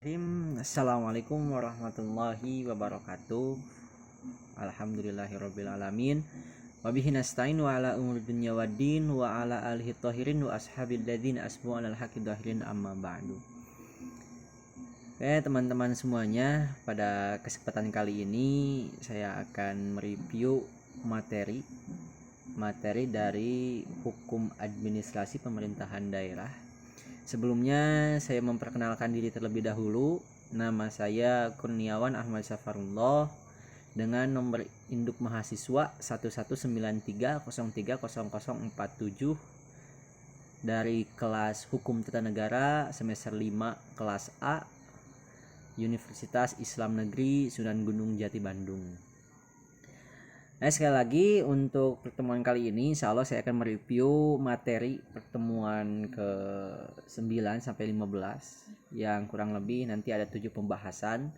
Assalamualaikum warahmatullahi wabarakatuh. Alhamdulillahirabbil alamin. Wabihi nasta'in wa ala umuri dunya waddin wa ala alihi thahirin wa ashabil ladzina asbu alal haqqi dhahirin amma ba'du. Oke, teman-teman semuanya, pada kesempatan kali ini saya akan mereview materi dari hukum administrasi pemerintahan daerah. Sebelumnya saya memperkenalkan diri terlebih dahulu. Nama saya Kurniawan Ahmad Safarullah dengan nomor induk mahasiswa 1193030047 dari kelas Hukum Tata Negara semester 5 kelas A, Universitas Islam Negeri Sunan Gunung Jati Bandung. Nah, sekali lagi untuk pertemuan kali ini insya Allah saya akan mereview materi pertemuan ke 9 sampai 15 yang kurang lebih nanti ada 7 pembahasan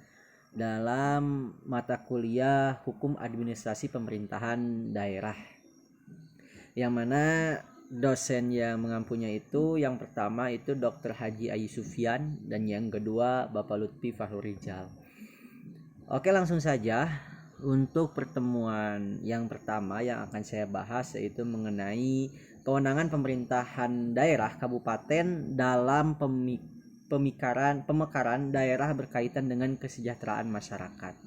dalam mata kuliah Hukum Administrasi Pemerintahan Daerah, yang mana dosen yang mengampunya itu yang pertama itu Dr. Haji Ayu Sufyan dan yang kedua Bapak Lutfi Fahrurijal. Oke, langsung saja. Untuk pertemuan yang pertama yang akan saya bahas yaitu mengenai kewenangan pemerintahan daerah kabupaten dalam pemekaran daerah berkaitan dengan kesejahteraan masyarakat.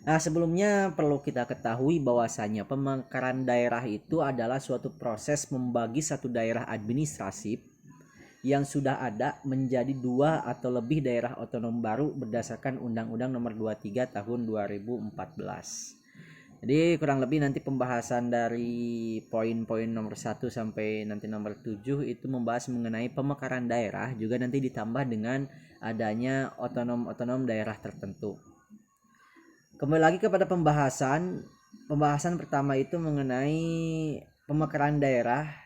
Nah, sebelumnya perlu kita ketahui bahwasanya pemekaran daerah itu adalah suatu proses membagi satu daerah administratif yang sudah ada menjadi 2 atau lebih daerah otonom baru berdasarkan Undang-Undang Nomor 23 Tahun 2014. Jadi kurang lebih nanti pembahasan dari poin-poin nomor 1 sampai nanti nomor 7 itu membahas mengenai pemekaran daerah, juga nanti ditambah dengan adanya otonom daerah tertentu. Kembali lagi kepada pembahasan pertama itu mengenai pemekaran daerah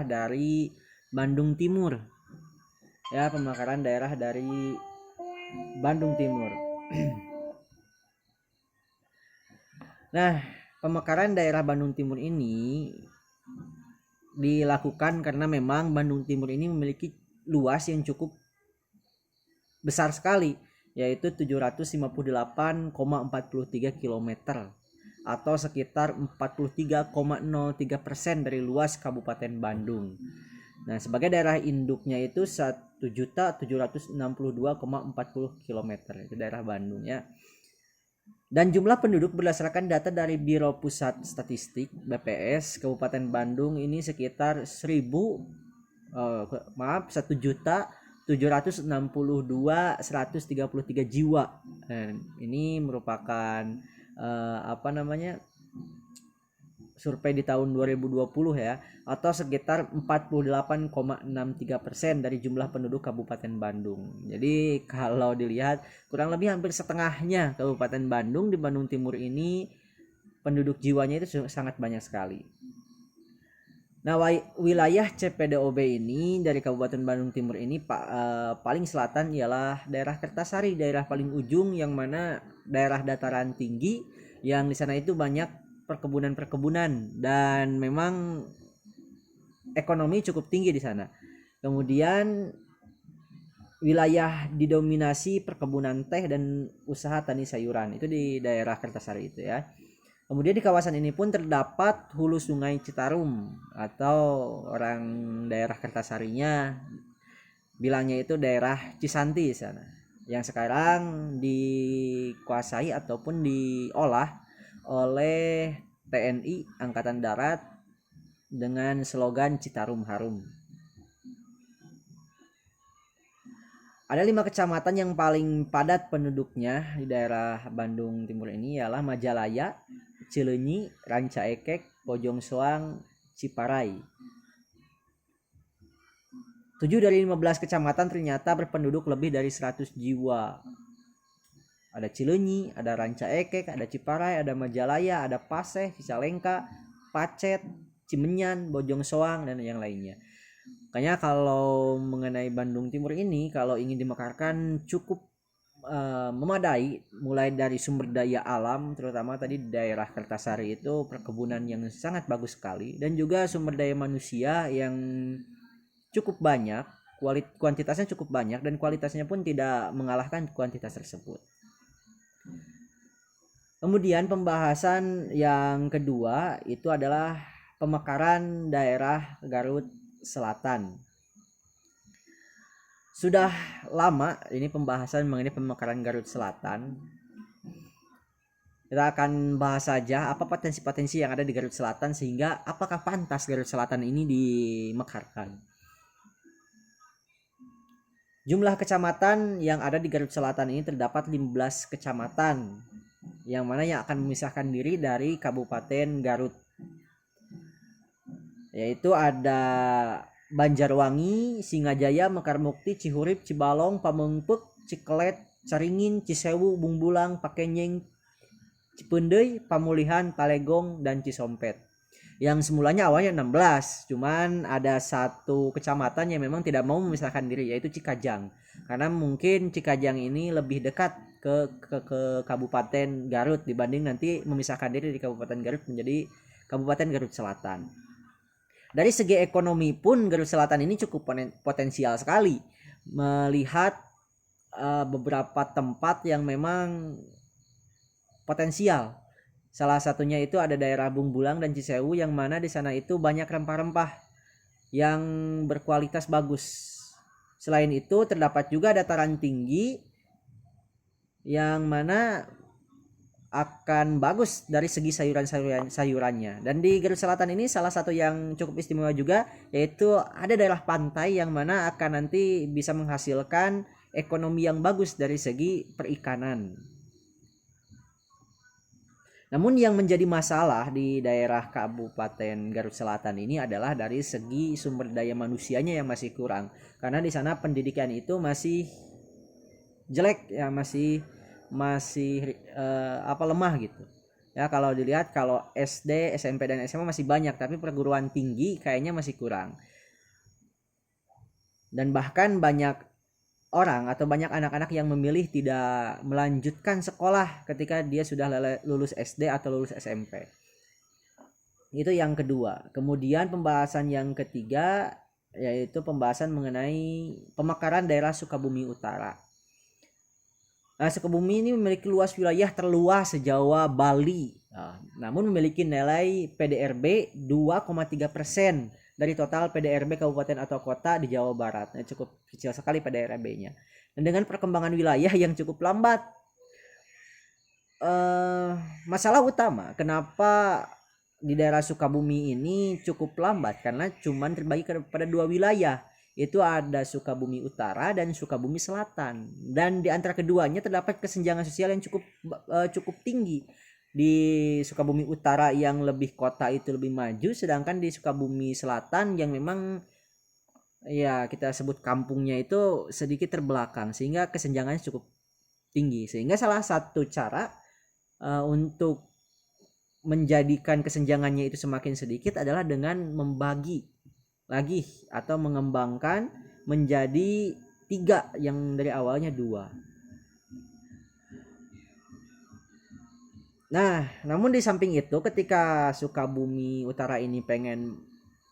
dari Bandung Timur. Ya, pemekaran daerah dari Bandung Timur. Nah, pemekaran daerah Bandung Timur ini dilakukan karena memang Bandung Timur ini memiliki luas yang cukup besar sekali, yaitu 758,43 km atau sekitar 43,03% dari luas Kabupaten Bandung. Nah, sebagai daerah induknya itu 1.762,40 km, itu daerah Bandung ya. Dan jumlah penduduk berdasarkan data dari Biro Pusat Statistik BPS Kabupaten Bandung ini sekitar 1.762.133 jiwa. Dan ini merupakan survei di tahun 2020 ya, atau sekitar 48,63% dari jumlah penduduk Kabupaten Bandung. Jadi kalau dilihat kurang lebih hampir setengahnya Kabupaten Bandung di Bandung Timur ini penduduk jiwanya itu sangat banyak sekali. Nah, wilayah CPDOB ini dari Kabupaten Bandung Timur ini paling selatan ialah daerah Kertasari, daerah paling ujung, yang mana daerah dataran tinggi yang di sana itu banyak perkebunan dan memang ekonomi cukup tinggi di sana. Kemudian wilayah didominasi perkebunan teh dan usaha tani sayuran, itu di daerah Kertasari itu ya. Kemudian di kawasan ini pun terdapat hulu sungai Citarum, atau orang daerah Kertasarinya bilangnya itu daerah Cisanti di sana, yang sekarang dikuasai ataupun diolah oleh TNI Angkatan Darat dengan slogan Citarum Harum. Ada 5 kecamatan yang paling padat penduduknya di daerah Bandung Timur ini ialah Majalaya, Cileunyi, Ranca Ekek, Bojong Soang, Ciparai. 7 dari 15 kecamatan ternyata berpenduduk lebih dari 100 jiwa. Ada Cileunyi, ada Ranca Ekek, ada Ciparai, ada Majalaya, ada Paseh, Cicalengka, Pacet, Cimenyan, Bojong Soang, dan yang lainnya. Makanya kalau mengenai Bandung Timur ini, kalau ingin dimekarkan cukup memadai, mulai dari sumber daya alam, terutama tadi di daerah Kertasari itu perkebunan yang sangat bagus sekali, dan juga sumber daya manusia yang cukup banyak kuantitasnya cukup banyak dan kualitasnya pun tidak mengalahkan kuantitas tersebut. Kemudian pembahasan yang kedua itu adalah pemekaran daerah Garut Selatan. Sudah lama ini pembahasan mengenai pemekaran Garut Selatan. Kita akan bahas saja apa potensi-potensi yang ada di Garut Selatan sehingga apakah pantas Garut Selatan ini dimekarkan. Jumlah kecamatan yang ada di Garut Selatan ini terdapat 15 kecamatan yang mana yang akan memisahkan diri dari Kabupaten Garut. Yaitu ada Banjarwangi, Singajaya, Mekarmukti, Cihurip, Cibalong, Pamengpeuk, Cikelet, Caringin, Cisewu, Bungbulang, Pakenyeng, Cipeundeuy, Pamulihan, Palegong, dan Cisompet. Yang semulanya awalnya 16, cuman ada satu kecamatan yang memang tidak mau memisahkan diri, yaitu Cikajang. Karena mungkin Cikajang ini lebih dekat ke Kabupaten Garut dibanding nanti memisahkan diri di Kabupaten Garut menjadi Kabupaten Garut Selatan. Dari segi ekonomi pun Garut Selatan ini cukup potensial sekali, melihat beberapa tempat yang memang potensial. Salah satunya itu ada daerah Bungbulang dan Cisewu yang mana di sana itu banyak rempah-rempah yang berkualitas bagus. Selain itu terdapat juga dataran tinggi yang mana akan bagus dari segi sayurannya. Dan di Garut Selatan ini salah satu yang cukup istimewa juga yaitu ada daerah pantai yang mana akan nanti bisa menghasilkan ekonomi yang bagus dari segi perikanan. Namun yang menjadi masalah di daerah Kabupaten Garut Selatan ini adalah dari segi sumber daya manusianya yang masih kurang. Karena di sana pendidikan itu masih jelek ya, masih lemah gitu. Ya kalau dilihat kalau SD, SMP dan SMA masih banyak, tapi perguruan tinggi kayaknya masih kurang. Dan bahkan banyak orang atau banyak anak-anak yang memilih tidak melanjutkan sekolah ketika dia sudah lulus SD atau lulus SMP. Itu yang kedua. Kemudian pembahasan yang ketiga yaitu pembahasan mengenai pemekaran daerah Sukabumi Utara. Nah, Sukabumi ini memiliki luas wilayah terluas se-Jawa Bali. Namun memiliki nilai PDRB 2,3% dari total PDRB kabupaten atau kota di Jawa Barat. Nah, cukup kecil sekali PDRB-nya. Dan dengan perkembangan wilayah yang cukup lambat. Masalah utama kenapa di daerah Sukabumi ini cukup lambat karena cuma terbagi kepada 2 wilayah. Itu ada Sukabumi Utara dan Sukabumi Selatan. Dan di antara keduanya terdapat kesenjangan sosial yang cukup tinggi. Di Sukabumi Utara yang lebih kota itu lebih maju, sedangkan di Sukabumi Selatan yang memang ya kita sebut kampungnya itu sedikit terbelakang, sehingga kesenjangannya cukup tinggi. Sehingga salah satu cara untuk menjadikan kesenjangannya itu semakin sedikit adalah dengan membagi lagi atau mengembangkan menjadi 3 yang dari awalnya 2. Nah, namun di samping itu ketika Sukabumi Utara ini pengen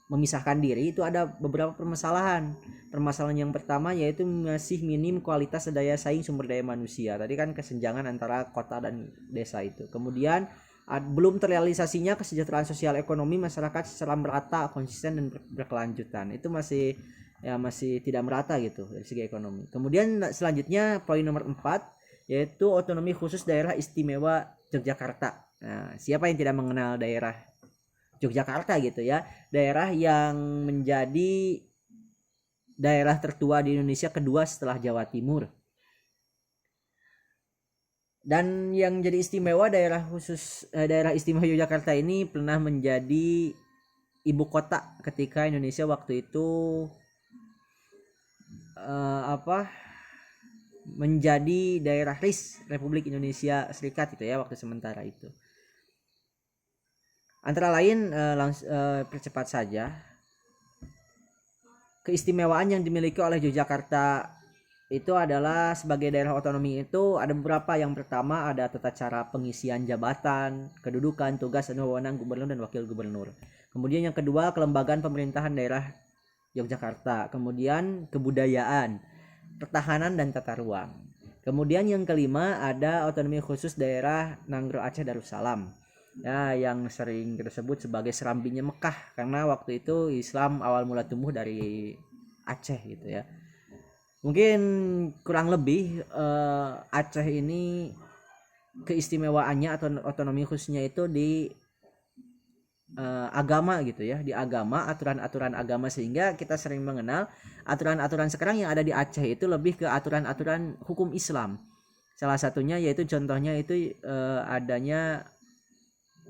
memisahkan diri itu ada beberapa permasalahan. Permasalahan yang pertama yaitu masih minim kualitas daya saing sumber daya manusia. Tadi kan kesenjangan antara kota dan desa itu. Kemudian belum terrealisasinya kesejahteraan sosial ekonomi masyarakat secara merata, konsisten dan berkelanjutan. Itu masih tidak merata gitu dari segi ekonomi. Kemudian selanjutnya poin nomor 4 yaitu otonomi khusus daerah istimewa Yogyakarta. Nah, siapa yang tidak mengenal daerah Yogyakarta gitu ya? Daerah yang menjadi daerah tertua di Indonesia kedua setelah Jawa Timur. Dan yang jadi istimewa daerah istimewa Yogyakarta ini pernah menjadi ibu kota ketika Indonesia waktu itu menjadi daerah RIS Republik Indonesia Serikat itu ya waktu sementara itu. Antara lain percepat saja, keistimewaan yang dimiliki oleh Yogyakarta itu adalah sebagai daerah otonomi itu ada beberapa. Yang pertama ada tata cara pengisian jabatan, kedudukan, tugas dan wewenang gubernur dan wakil gubernur. Kemudian yang kedua kelembagaan pemerintahan daerah Yogyakarta. Kemudian kebudayaan, pertahanan dan tata ruang. Kemudian yang kelima ada otonomi khusus daerah Nanggro Aceh Darussalam. Ya, yang sering kita sebut sebagai serambinya Mekah karena waktu itu Islam awal mula tumbuh dari Aceh gitu ya. Mungkin kurang lebih Aceh ini keistimewaannya atau otonomi khususnya itu di agama gitu ya, di agama, aturan-aturan agama, sehingga kita sering mengenal aturan-aturan sekarang yang ada di Aceh itu lebih ke aturan-aturan hukum Islam. Salah satunya yaitu contohnya itu adanya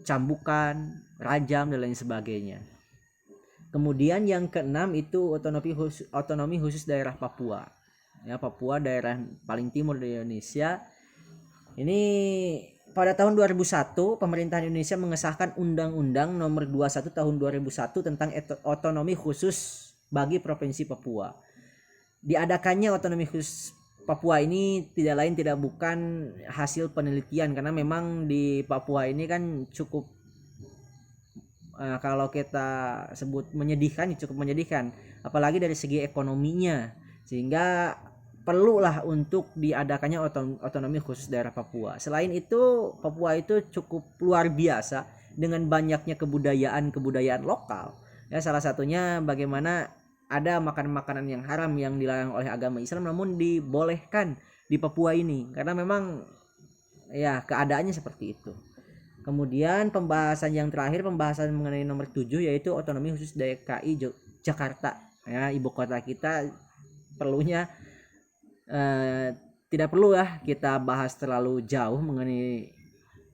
cambukan, rajam dan lain sebagainya. Kemudian yang keenam itu otonomi khusus daerah Papua. Ya, Papua daerah paling timur di Indonesia. Ini pada tahun 2001 pemerintahan Indonesia mengesahkan Undang-Undang Nomor 21 Tahun 2001 tentang otonomi khusus bagi Provinsi Papua. Diadakannya otonomi khusus Papua ini tidak lain tidak bukan hasil penelitian, karena memang di Papua ini kan cukup kalau kita sebut menyedihkan, cukup menyedihkan, apalagi dari segi ekonominya, sehingga perlulah untuk diadakannya otonomi khusus daerah Papua. Selain itu, Papua itu cukup luar biasa dengan banyaknya kebudayaan lokal. Ya, salah satunya bagaimana ada makanan-makanan yang haram yang dilarang oleh agama Islam namun dibolehkan di Papua ini karena memang ya keadaannya seperti itu. Kemudian pembahasan yang terakhir, pembahasan mengenai nomor 7 yaitu otonomi khusus DKI Jakarta. Ya, ibu kota kita perlunya tidak perlu ya kita bahas terlalu jauh mengenai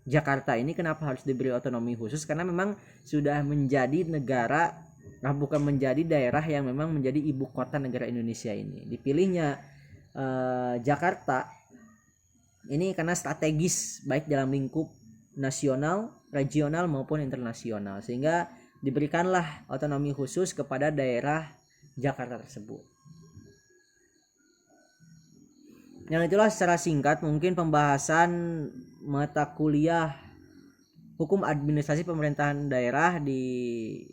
Jakarta ini kenapa harus diberi otonomi khusus, karena memang sudah menjadi negara, bukan menjadi daerah yang memang menjadi ibu kota negara Indonesia ini. Dipilihnya Jakarta ini karena strategis baik dalam lingkup nasional, regional maupun internasional, sehingga diberikanlah otonomi khusus kepada daerah Jakarta tersebut. Yang itulah secara singkat mungkin pembahasan mata kuliah Hukum Administrasi Pemerintahan Daerah di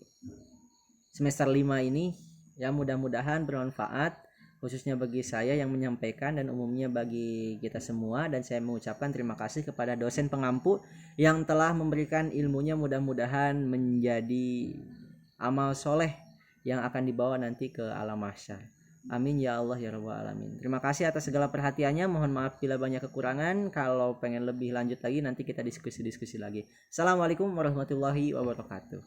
semester 5 ini. Ya, mudah-mudahan bermanfaat khususnya bagi saya yang menyampaikan dan umumnya bagi kita semua, dan saya mengucapkan terima kasih kepada dosen pengampu yang telah memberikan ilmunya, mudah-mudahan menjadi amal soleh yang akan dibawa nanti ke alam mahsyar. Amin ya Allah ya rabbal alamin. Terima kasih atas segala perhatiannya. Mohon maaf bila banyak kekurangan. Kalau pengen lebih lanjut lagi nanti kita diskusi lagi. Assalamualaikum warahmatullahi wabarakatuh.